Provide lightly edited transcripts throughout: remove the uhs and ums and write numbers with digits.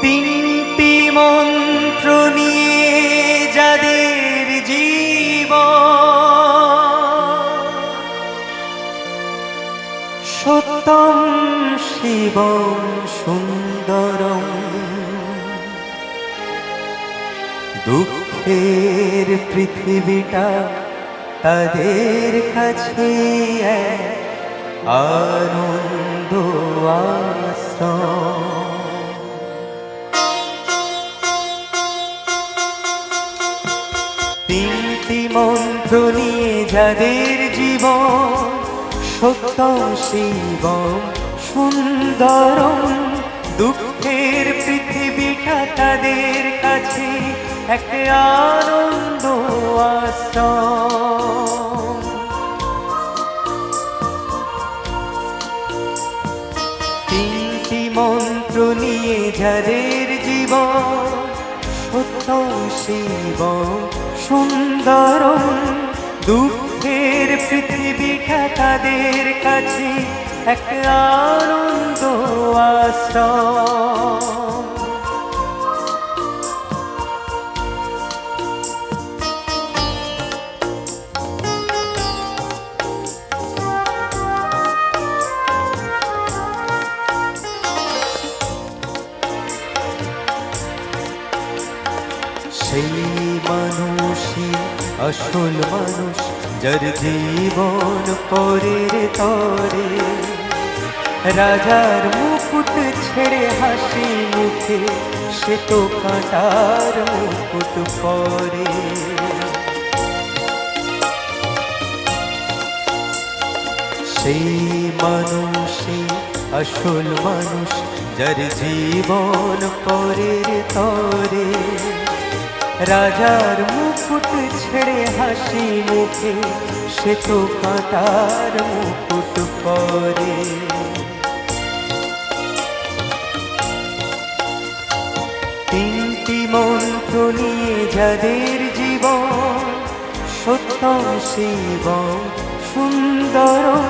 তিনটি মন্ত্র নিয়ে যাদের জীবন, সত্যম শিবম সুন্দরম। দুঃখের পৃথিবীটা তাদের কাছে আনন্দ আশ্রম। তিনটি মন্ত্র নিয়ে যাদের জীবন, সত্যম শিবম সুন্দরম। দুঃখের পৃথিবীটা তাদের কাছে এক আনন্দ আশ্রম। তিনটি মন্ত্র নিয়ে যাদের জীবন, সত্যম শিবম সুন্দরম। দুঃখের পৃথিবীটা তাদের কাছে এক আনন্দ আশ্রম। সেই মানুষই আসল মানুষ, যার জীবন পরের তরে। রাজার মুকুট ছেড়ে হাসি মুখে, সে তো কাঁটার মুকুট পরে। সেই মানুষই আসল মানুষ, যার জীবন পরের তরে। রাজার মুকুট ছেড়ে হাসি মুখে, সে তো কাঁটার মুকুট পরে। তিনটি মন্ত্র নিয়ে যাদের জীবন, সত্যম শিবম সুন্দরম।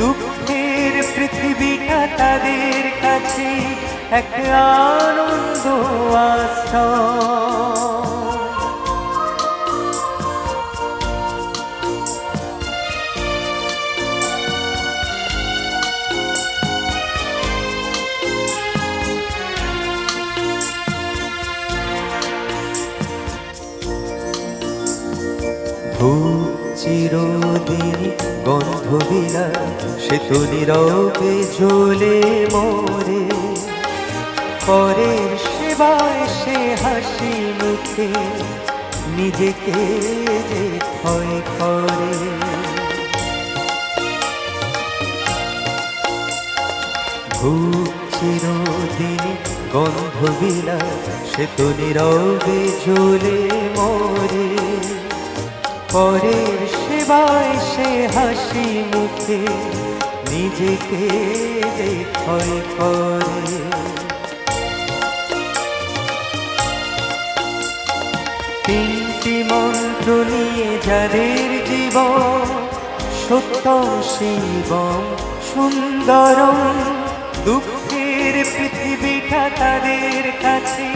দুঃখের পৃথিবীটা তাদের কাছে এক আনন্দ আশ্রম। ধূপ চিরদিন গন্ধ বিলায়, সে তো নীরবে জ্বলে মরে। পরের সেবায় সে হাসি মুখে, নিজেকে যে ক্ষয় করে। ধূপ চিরদিন গন্ধ বিলায়, সে তো নীরবে জ্বলে মরে। পরের সেবায় সে হাসি মুখে, নিজেকে যে ক্ষয় করে। তিনটি মন্ত্র নিয়ে যাদের জীবন, সত্যম শিবম সুন্দরম। দুঃখের পৃথিবীটা তাদের কাছে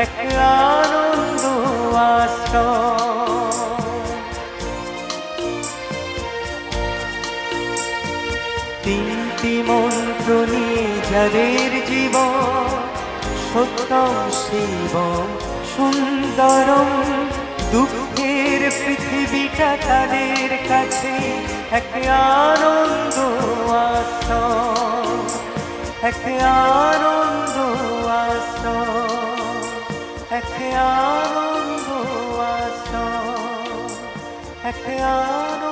এক আনন্দ আশ্রম। তিনটি মন্ত্র নিয়ে যাদের জীবন, সত্যম শিবম সুন্দরম। দুঃখের পৃথিবীটা তাদের কাছে এক আনন্দ আশ্রম। এক আনন্দ আশ্রম। এক আনন্দ আশ্রম। এক আনন্দ